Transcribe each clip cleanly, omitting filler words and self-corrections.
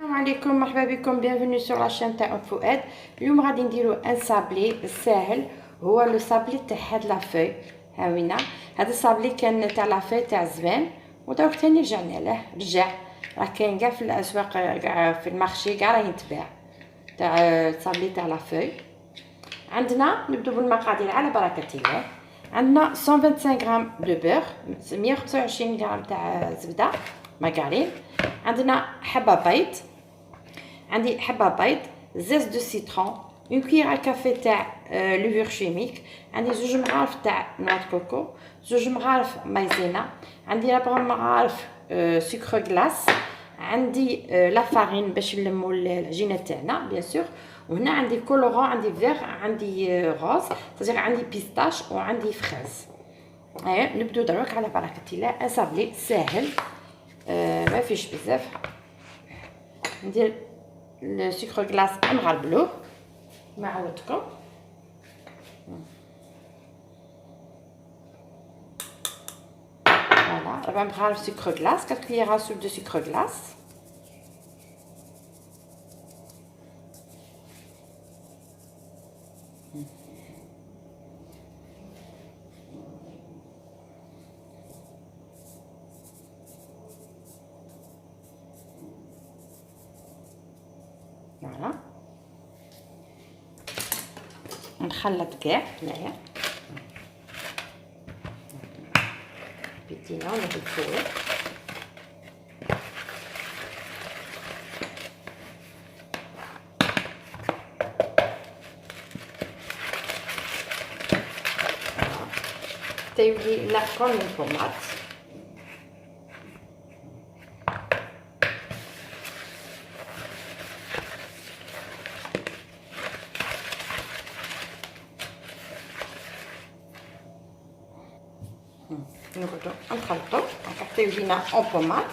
السلام عليكم، مرحبا بكم، بيانفوني سور لاشين تاع فؤاد. اليوم غادي نديرو ان صابلي ساهل، هو لو صابلي تاع هاد لافوي. هاوينا هذا الصابلي كان تاع لافوي تاع زبان، ودروك تاني رجعنا له. راه كاين كاع في الاسواق، كاع في المارشي، كاع راه يتباع تاع الصابلي تاع لافوي. عندنا نبدو بالمقادير على بركه الله. عندنا 125 غرام دو بور، 125 غرام تاع زبده مارغرين. عندنا حبه بيض، عندي حبه بيض، زاز دو سيترون، اون كويير كافي تاع لوفور شيميك، عندي 2 مغارف تاع نواه كوكو، 2 مغارف مايزينا، عندي 4 مغارف سكر غلاس، عندي لا فارين باش نلمو العجينه تاعنا بيان سور. وهنا عندي كولورون، عندي فيغ، عندي غوز، تاجي عندي بيستاش وعندي فريز. نبدو دروك على بركه الله. اسابلي ساهل، ما فيش بزاف. ندير السكر غلاس نغربلوه كما عودتكم. فوالا 4 مغارف سكر غلاس، 4 كويير سوب دو سكر غلاس. فوالا نخلط كاع هنايا بيدينا ولا بالفوير. تيولي لا كون البوماط. نقعدو نخلطو حتى يولينا اون بوماط.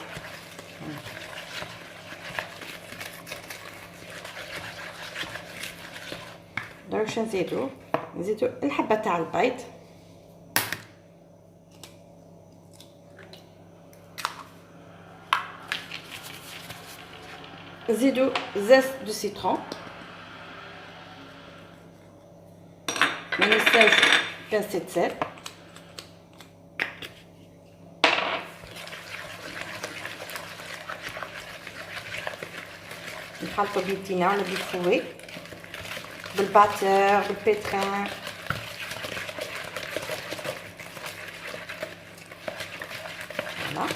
دروك نزيدو الحبه تاع البيض، نزيدو زاز دو سيترون، ما ننساوش بانسة سال، نخلطو بيدينا ولا بالفوي، بالباتور، بالبيتران. فوالا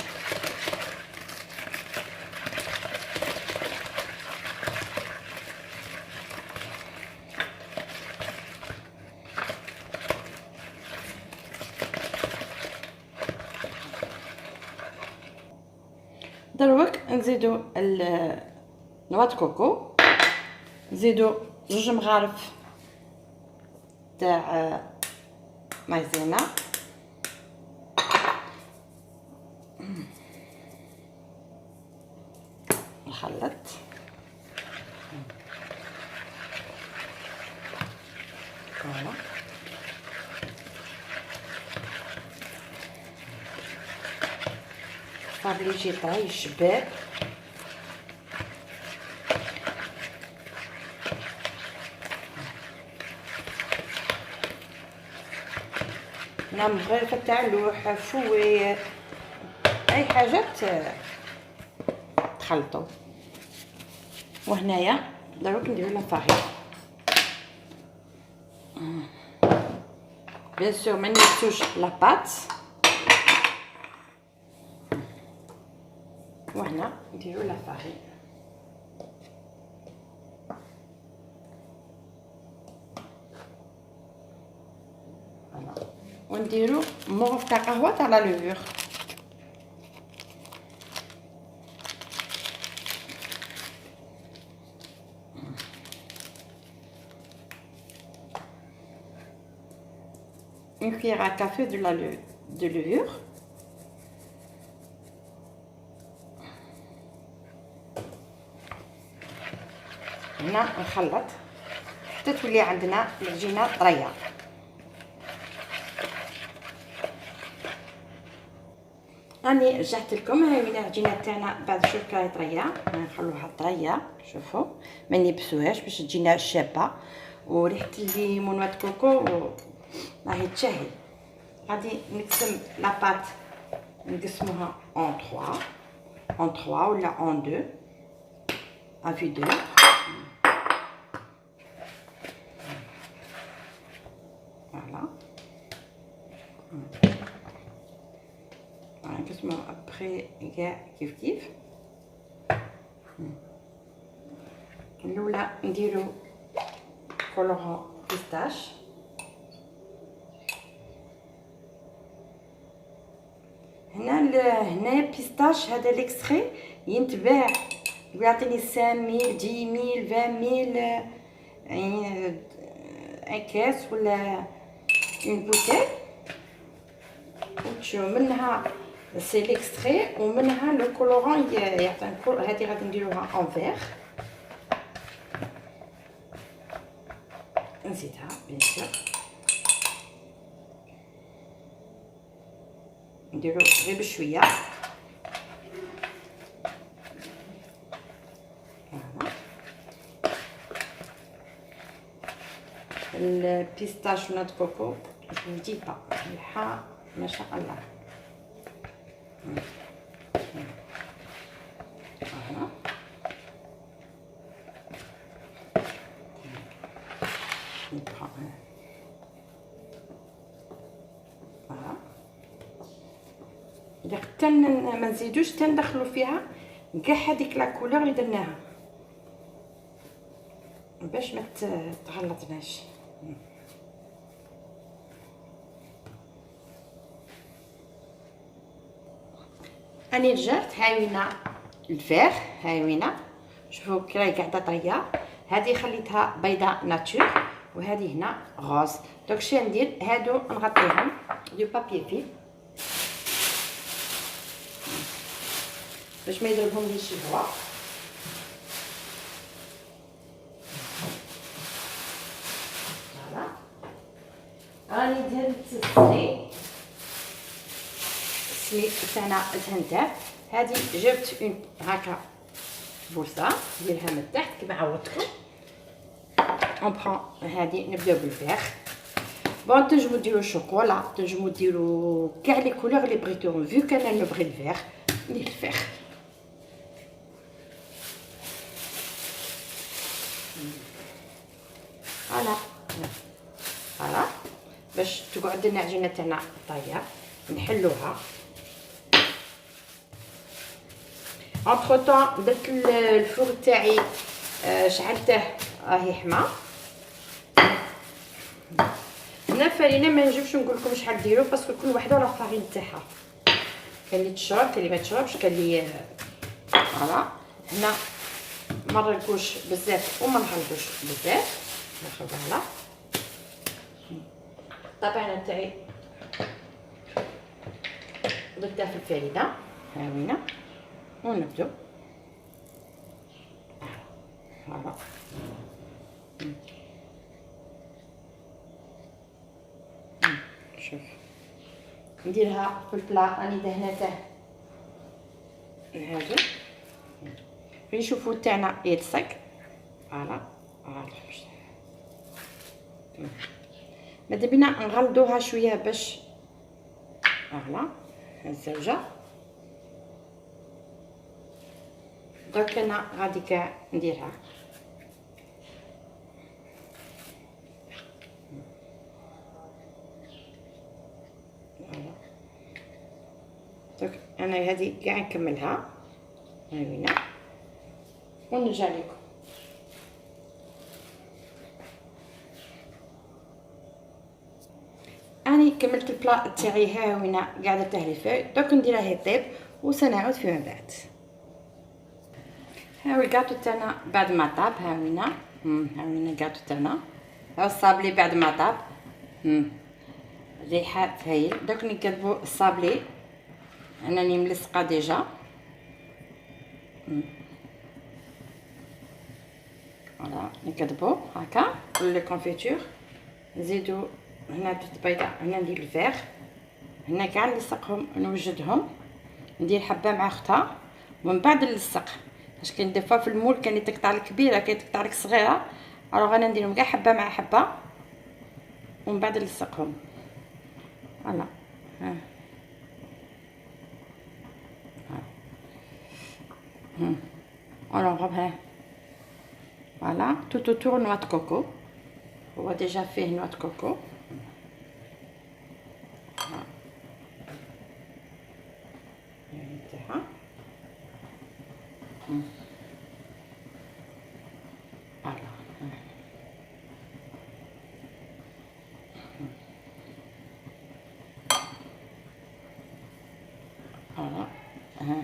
دروك نزيدو نواه كوكو، نزيدو 2 مغارف تاع مايزينا، نخلط. فوالا صابلي يجي طايب شباب. نعم مغرفه تاع اللوح، فوي، اي حاجات تخلطوا. وهنايا دروك نديرو لا فارين. بيان سور ما ننسوش لا بات. وهنا نديرو لا فارين. فوالا ونديرو مغرف تاع قهوه تاع لا لوفور. une cuillère à café de levure. هنا نخلط حتى تولي عندنا العجينه طريه. راني رجعت لكم. هاي من العجينه تاعنا بعد شوف راهي طريه، نخلوها طريه. شوفوا ما نيبسوهاش باش تجينا شابه، وريحه الليمون والكوكو راهي تشهي. غادي نقسم لاباط، نقسموها اون 3 ولا اون 2 افي 2. فوالا نقسموها ابخي كاع كيف. الاولى نديرو كولورون بيستاش. هنا بيستاش هذا ليكستري ينتباع يعطيني 5000 10000 20000 يعني ان كاس ولا اون بوتيل. وتشوف منها سي ليكستري ومنها لو كولورون يعطينا. هذه غادي نديروها اون فيغ، نزيدها بيان سور، نديرو غير بشويه. البيستاش ونات كوكو جديده مليحه ما شاء الله. اذا حتى ما نزيدوش حتى ندخلوا فيها كاع هذيك لا كولور اللي درناها باش ما تغلطناش. اني رجعت هاوينا الفيغ، هاوينا شوفوا كي راهي قاعده طريه. هذه خليتها بيضاء ناتور وهذه هنا غوز. دونك شنو ندير؟ هادو نغطيهم دو بابي فيل باش ما يضربهم ليش الهواء. فوالا راني درت السلي تاعنا دهنته. هذه جبت اون هكا بوصه نديرها من تحت كما عودتكم. اون برون هذه نبداو بالفيغ. بون تنجمو ديرو شوكولا، تنجمو ديرو كاع لي كولور لي بغيتوهم. فيو كان نبغي الفيغ ندير الفيغ. فوالا باش تقعد لنا العجينه تاعنا طايره. نحلوها. انتر طون درت الفور تاعي شعلته راهي حما. هنا فرينه ما نجمش نقول لكم شحال ديروا باسكو كل وحده راه فارين تاعها. كاين اللي تشرب كاين اللي ما تشربش كاين اللي فوالا. هنا ما نرقوش بزاف وما نخلطوش بزاف. فوالا الطبانه تاعي ضدها في الفريده. هاوينا ونبدو. فوالا شوف نديرها في البلا راني دهنته. هادو نشوفو تاعنا يلصق. فوالا ماذا بينا نغلضوها شويه باش فوالا الزوجه. دونك انا غادي كاع نديرها. دونك انا هذه كاع نكملها. هاوينا ونرجع لكم. اني كملت البلا تاعي. هاوينا قاعده تهلي فيه. دونك نديرها يطيب وسنعود فيما بعد. هاو الكاطو تاعنا بعد ما طاب. هاوينا هاوينا الكاطو تاعنا. هاو الصابلي بعد ما طاب. ريحه هايل. دوك نقلبو الصابلي. انا راني ملصقه ديجا. فوالا نقلبو هكا كل لي كونفيتور. نزيدو هنا درت بيضه. هنا ندير الفيغ. هنا كاع نلصقهم نوجدهم. ندير حبه مع اختها ومن بعد نلصق، باش كاين دي فوا في المول كان يتقطع لك كبيره كاين يتقطع لك صغيره. الوغ انا نديرهم كاع حبه مع حبه ومن بعد نلصقهم. فوالا ها الوغ ها فوالا tout autour نوا د كوكو. هو ديجا فيه نوا د كوكو. نتاعها فوالا ها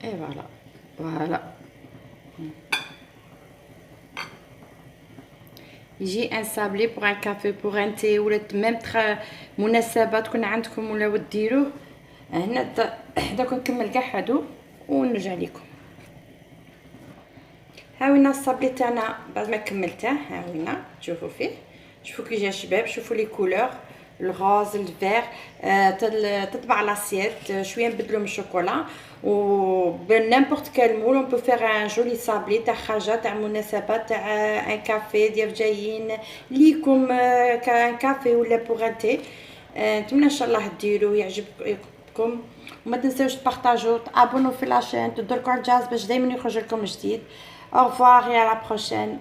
اي فوالا فوالا. يجي ان سابلي بوغ ان كافي بوغ ان تي ولا ميم مناسبه تكون عندكم ولا ديروه هنا. داك نكمل كاع هادو ونرجع لكم. هاوينا الصابلي تاعنا بعد ما كملته. هاوينا شوفوا فيه، شوفوا كي جا شباب، شوفوا لي كولور الغوز الفير. تطبع لاسيت شويه نبدلو من الشوكولا و بنيمبورط كال مول اون بو فير ان جولي صابلي تاع حاجه تاع مناسبه تاع ان كافي ديال جايين ليكم كان كافي ولا بوغ تي. نتمنى ان شاء الله ديروه يعجبكم وما تنساوش تبارطاجيو تابونو في لاشين تدركوا على الجرس باش دائما يخرج لكم جديد. au revoir et à la prochaine.